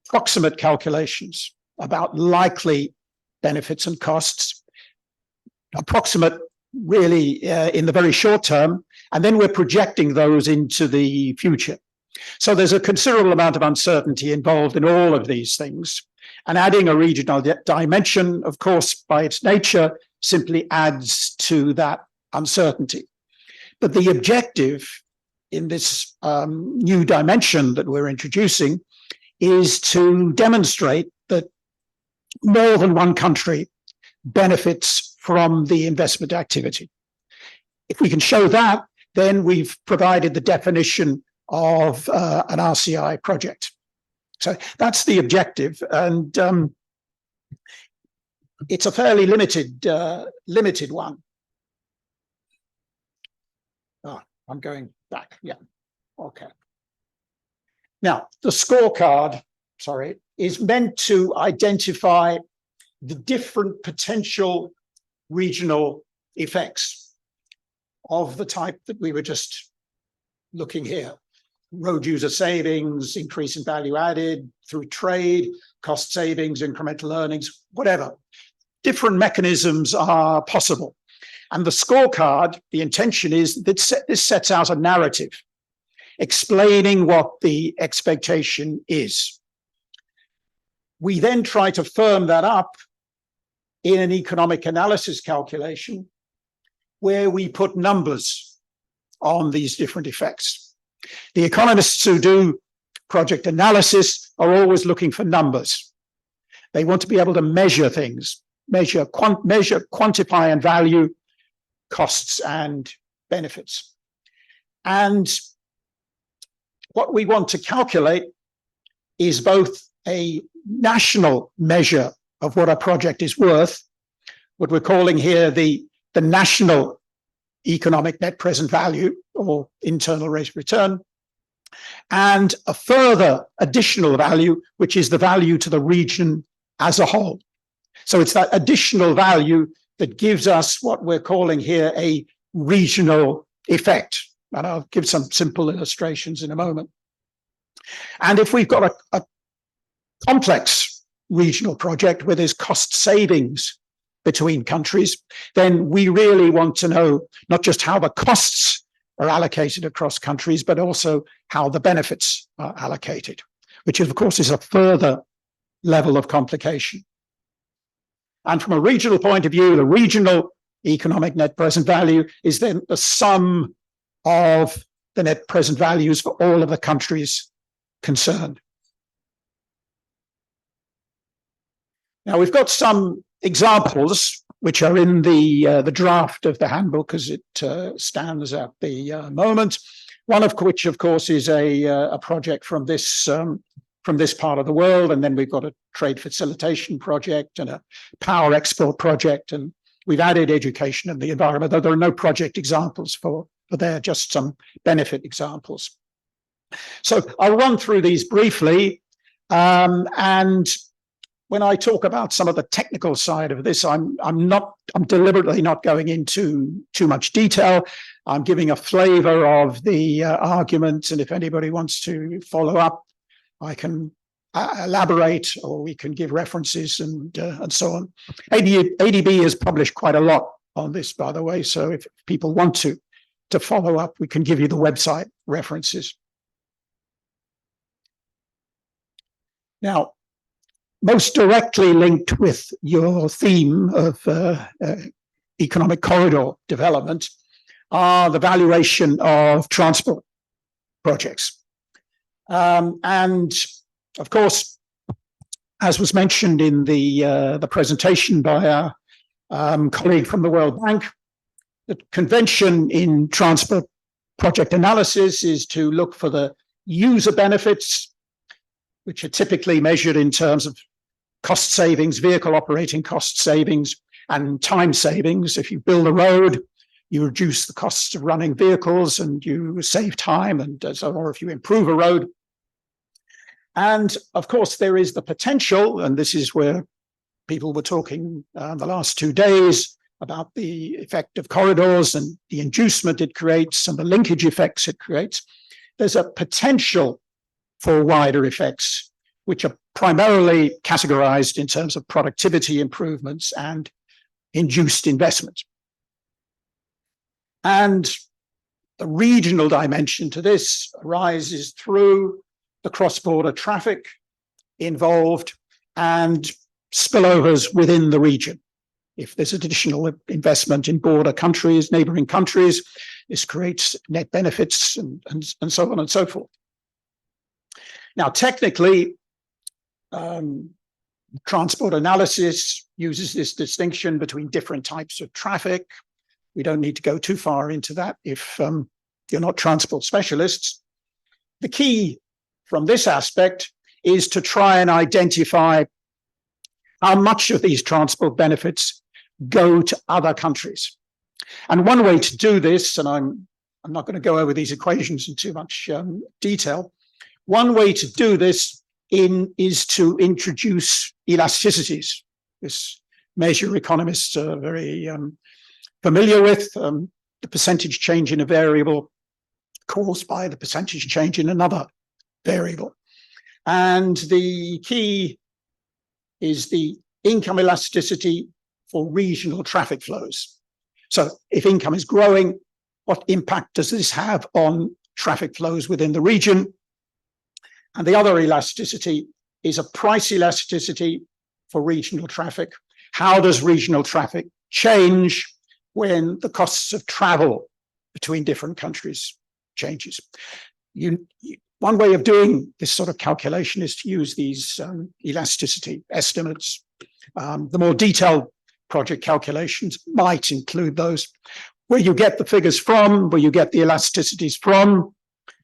approximate calculations about likely benefits and costs, approximate really in the very short term, and then we're projecting those into the future. So there's a considerable amount of uncertainty involved in all of these things. And adding a regional dimension, of course, by its nature, simply adds to that uncertainty. But the objective in this new dimension that we're introducing is to demonstrate that more than one country benefits from the investment activity. If we can show that, then we've provided the definition of an RCI project. So that's the objective, and it's a fairly limited one. Oh, I'm going back. Yeah. Okay. Now, the scorecard, is meant to identify the different potential regional effects of the type that we were just looking here. Road user savings, increase in value added through trade, cost savings, incremental earnings, whatever. Different mechanisms are possible. And the scorecard, the intention is that this sets out a narrative explaining what the expectation is. We then try to firm that up in an economic analysis calculation where we put numbers on these different effects. The economists who do project analysis are always looking for numbers. They want to be able to measure things, quantify and value costs and benefits. And what we want to calculate is both a national measure of what a project is worth, what we're calling here the national economic net present value or internal rate of return, and a further additional value, which is the value to the region as a whole. So it's that additional value that gives us what we're calling here a regional effect. And I'll give some simple illustrations in a moment. And if we've got a complex regional project where there's cost savings between countries, then we really want to know not just how the costs are allocated across countries, but also how the benefits are allocated, which of course is a further level of complication. And from a regional point of view, the regional economic net present value is then the sum of the net present values for all of the countries concerned. Now, we've got some examples which are in the draft of the handbook as it stands at the moment. One of which, of course, is a project from this part of the world, and then we've got a trade facilitation project and a power export project, and we've added education and the environment, though there are no project examples for there, just some benefit examples. So I'll run through these briefly, and when I talk about some of the technical side of this, I'm deliberately not going into too much detail. I'm giving a flavor of the argument, and if anybody wants to follow up, I can elaborate, or we can give references and so on. ADB has published quite a lot on this, by the way, so if people want to follow up, we can give you the website references. Now, most directly linked with your theme of economic corridor development are the valuation of transport projects. And of course, as was mentioned in the presentation by our colleague from the World Bank, the convention in transport project analysis is to look for the user benefits, which are typically measured in terms of cost savings, vehicle operating cost savings, and time savings. If you build a road, you reduce the costs of running vehicles and you save time, and so, or if you improve a road. And of course, there is the potential, and this is where people were talking the last 2 days about the effect of corridors and the inducement it creates and the linkage effects it creates. There's a potential for wider effects, which are primarily categorized in terms of productivity improvements and induced investment. And the regional dimension to this arises through the cross-border traffic involved and spillovers within the region. If there's additional investment in border countries, neighboring countries, this creates net benefits and so on and so forth. Now, technically, transport analysis uses this distinction between different types of traffic. We don't need to go too far into that if you're not transport specialists. The key from this aspect is to try and identify how much of these transport benefits go to other countries. And one way to do this, and I'm not going to go over these equations in too much detail, one way to do this is to introduce elasticities. This measure economists are very familiar with, the percentage change in a variable caused by the percentage change in another variable. And the key is the income elasticity for regional traffic flows. So if income is growing, what impact does this have on traffic flows within the region? And the other elasticity is a price elasticity for regional traffic. How does regional traffic change when the costs of travel between different countries changes? One way of doing this sort of calculation is to use these elasticity estimates. The more detailed project calculations might include those where you get the figures from, where you get the elasticities from.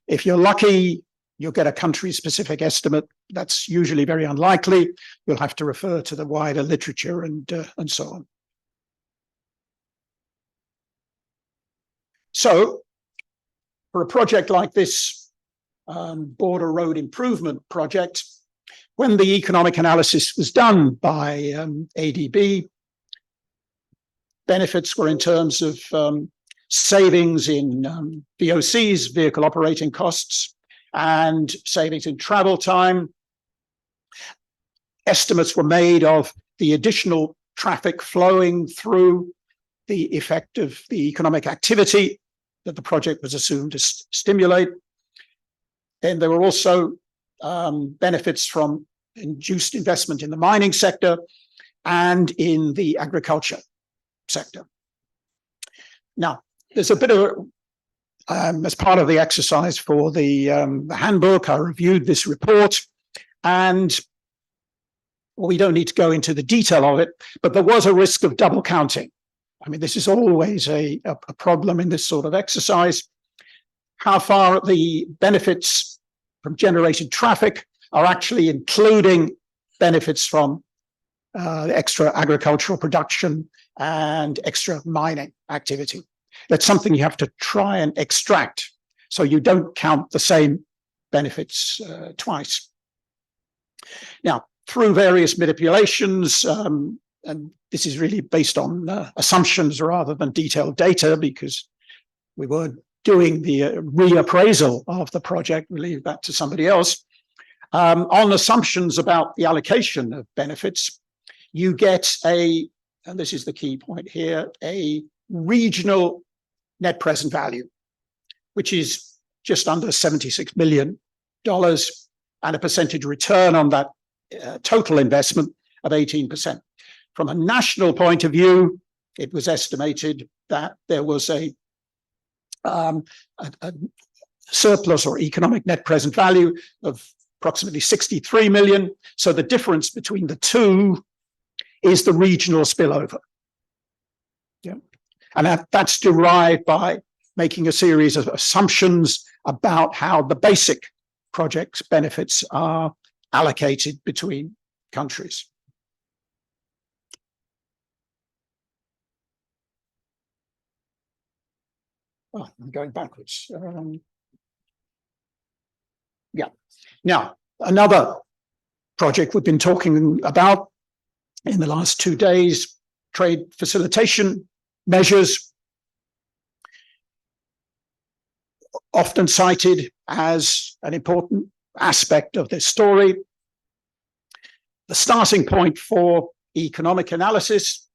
If you're lucky, you'll get a country-specific estimate. That's usually very unlikely. You'll have to refer to the wider literature and so on. So, for a project like this, border road improvement project, when the economic analysis was done by ADB, benefits were in terms of savings in VOCs, vehicle operating costs, and savings in travel time. Estimates were made of the additional traffic flowing through the effect of the economic activity that the project was assumed to stimulate. Then there were also benefits from induced investment in the mining sector and in the agriculture sector. Now, there's a bit of, as part of the exercise for the handbook, I reviewed this report, and we don't need to go into the detail of it, but there was a risk of double counting. I mean, this is always a problem in this sort of exercise. How far the benefits from generated traffic are actually including benefits from extra agricultural production and extra mining activity. That's something you have to try and extract, so you don't count the same benefits twice. Now, through various manipulations, and this is really based on assumptions rather than detailed data, because we weren't doing the reappraisal of the project, we leave that to somebody else. On assumptions about the allocation of benefits, you get and this is the key point here, a regional net present value, which is just under $76 million, and a percentage return on that total investment of 18%. From a national point of view, it was estimated that there was a surplus or economic net present value of approximately 63 million. So the difference between the two is the regional spillover. Yeah. And that's derived by making a series of assumptions about how the basic project's benefits are allocated between countries. Oh, I'm going backwards. Yeah. Now, another project we've been talking about in the last 2 days, trade facilitation measures, often cited as an important aspect of this story. The starting point for economic analysis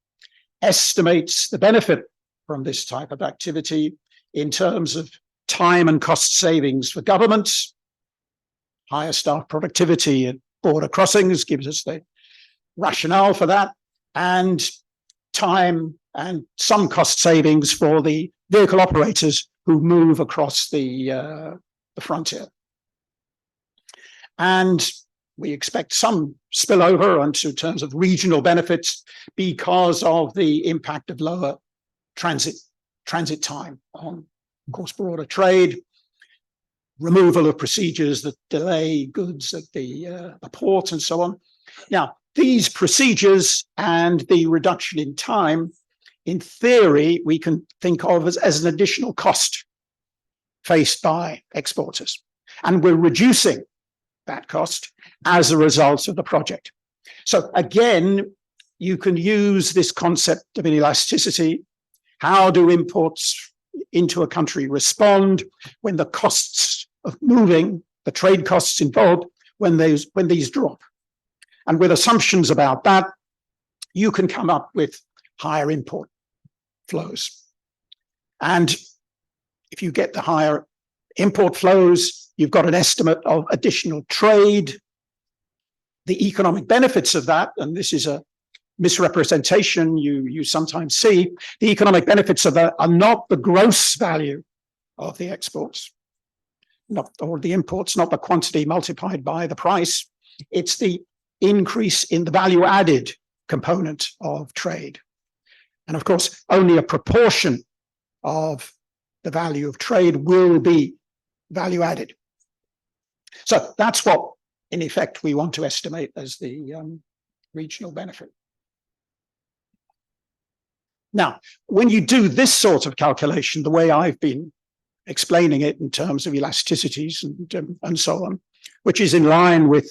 estimates the benefit from this type of activity in terms of time and cost savings for governments. Higher staff productivity at border crossings gives us the rationale for that, and time and some cost savings for the vehicle operators who move across the frontier. And we expect some spillover into terms of regional benefits because of the impact of lower transit time on cross-border trade, removal of procedures that delay goods at the port and so on. Now, these procedures and the reduction in time, in theory, we can think of as an additional cost faced by exporters. And we're reducing that cost as a result of the project. So again, you can use this concept of inelasticity. How do imports into a country respond when the costs of moving, the trade costs involved, when these drop? And with assumptions about that, you can come up with higher import flows. And if you get the higher import flows, you've got an estimate of additional trade. The economic benefits of that, and this is a misrepresentation you sometimes see, the economic benefits of that are not the gross value of the exports, or the imports, not the quantity multiplied by the price. It's the increase in the value added component of trade. And of course, only a proportion of the value of trade will be value added. So that's what, in effect, we want to estimate as the regional benefit. Now, when you do this sort of calculation, the way I've been explaining it in terms of elasticities and so on, which is in line with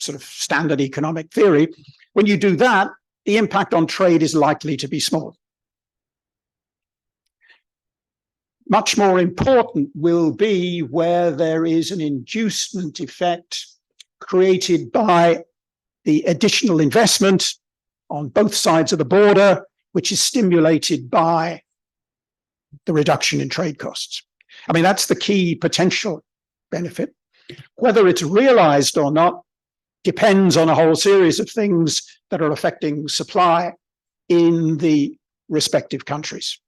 sort of standard economic theory, when you do that, the impact on trade is likely to be small. Much more important will be where there is an inducement effect created by the additional investment on both sides of the border, which is stimulated by the reduction in trade costs. I mean, that's the key potential benefit. Whether it's realized or not depends on a whole series of things that are affecting supply in the respective countries.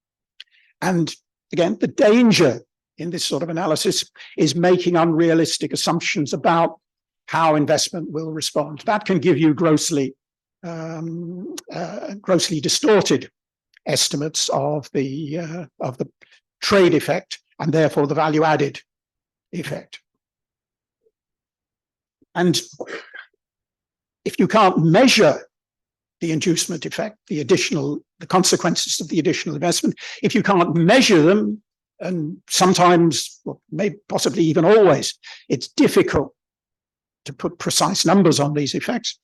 And again, the danger in this sort of analysis is making unrealistic assumptions about how investment will respond. That can give you grossly distorted estimates of the trade effect and therefore the value added effect. And if you can't measure the inducement effect, the consequences of the additional investment, if you can't measure them, and sometimes, well, maybe possibly even always, it's difficult to put precise numbers on these effects.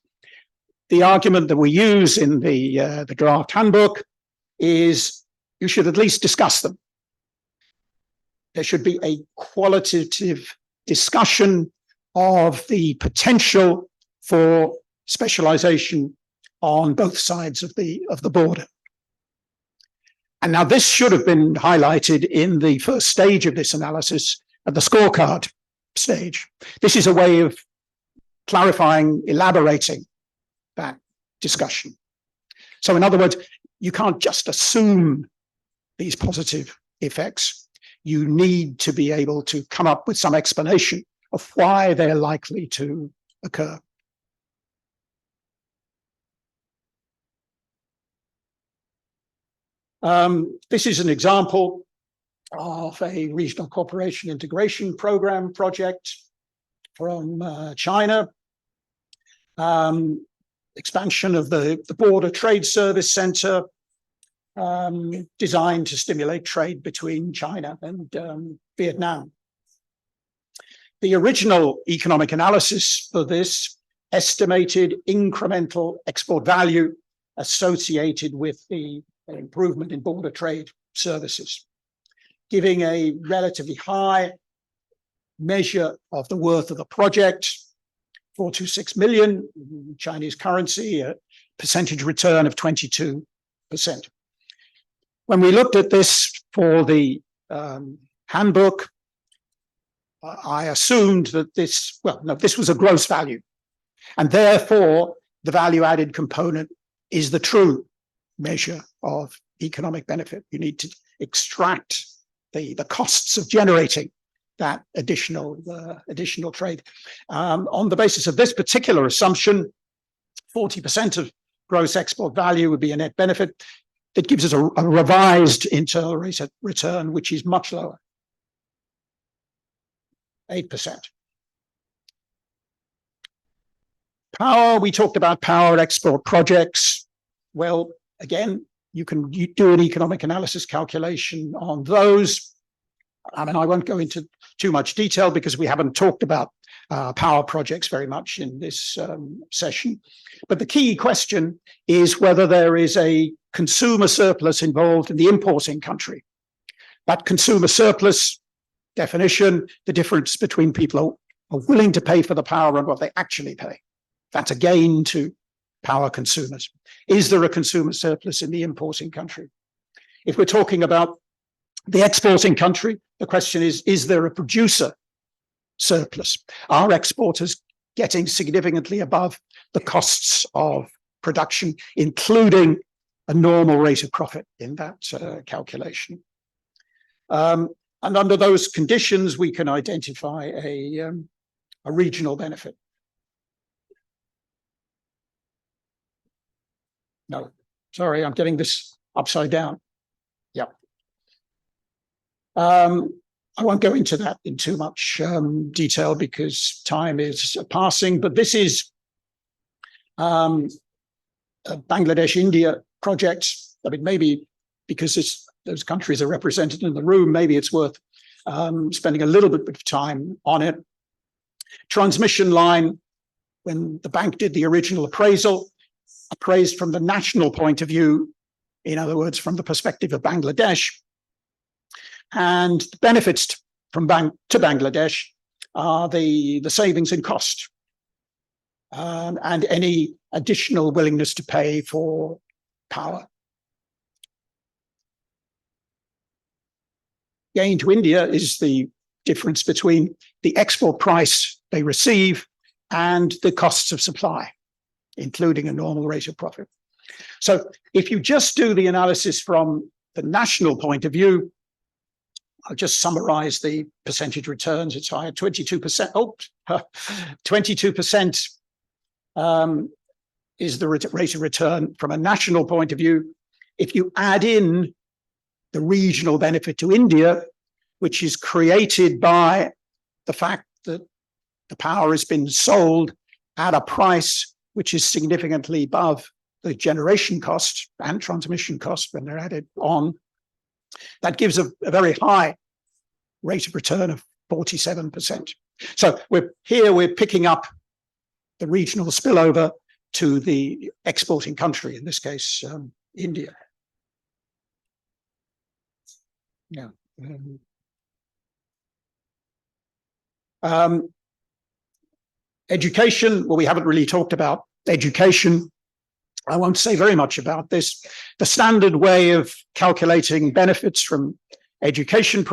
The argument that we use in the draft handbook is you should at least discuss them. There should be a qualitative discussion of the potential for specialization on both sides of the border. And now this should have been highlighted in the first stage of this analysis at the scorecard stage. This is a way of clarifying, elaborating that discussion. So in other words, you can't just assume these positive effects. You need to be able to come up with some explanation of why they're likely to occur. This is an example of a regional cooperation integration program project from China. Expansion of the Border Trade Service Center, designed to stimulate trade between China and Vietnam. The original economic analysis for this estimated incremental export value associated with the improvement in border trade services, giving a relatively high measure of the worth of the project, 426 million Chinese currency, a percentage return of 22%. When we looked at this for the handbook, I assumed that this was a gross value, and therefore the value added component is the true measure of economic benefit. You need to extract the costs of generating that additional trade. On the basis of this particular assumption, 40% of gross export value would be a net benefit. That gives us a revised internal rate of return, which is much lower, 8%. Power, we talked about power export projects. Well, again, you do an economic analysis calculation on those. I mean, I won't go into too much detail because we haven't talked about power projects very much in this session. But the key question is whether there is a consumer surplus involved in the importing country. That consumer surplus definition, the difference between people who are willing to pay for the power and what they actually pay. That's a gain to power consumers. Is there a consumer surplus in the importing country? If we're talking about the exporting country, the question is there a producer surplus? Are exporters getting significantly above the costs of production, including a normal rate of profit in that calculation? And under those conditions, we can identify a regional benefit. No, sorry, I'm getting this upside down. Yeah. I won't go into that in too much detail because time is passing, but this is a Bangladesh-India project. I mean, maybe because those countries are represented in the room, maybe it's worth spending a little bit of time on it. Transmission line, when the bank did the original appraisal, appraised from the national point of view, in other words, from the perspective of Bangladesh. And the benefits from to Bangladesh are the savings in cost and any additional willingness to pay for power. Gain to India is the difference between the export price they receive and the costs of supply, including a normal rate of profit. So if you just do the analysis from the national point of view, I'll just summarize the percentage returns. It's higher, 22%. Oh, 22% is the rate of return from a national point of view. If you add in the regional benefit to India, which is created by the fact that the power has been sold at a price which is significantly above the generation cost and transmission cost when they're added on, that gives a very high rate of return of 47%. So we're picking up the regional spillover to the exporting country, in this case, India. Yeah. Education, well, we haven't really talked about education. I won't say very much about this. The standard way of calculating benefits from education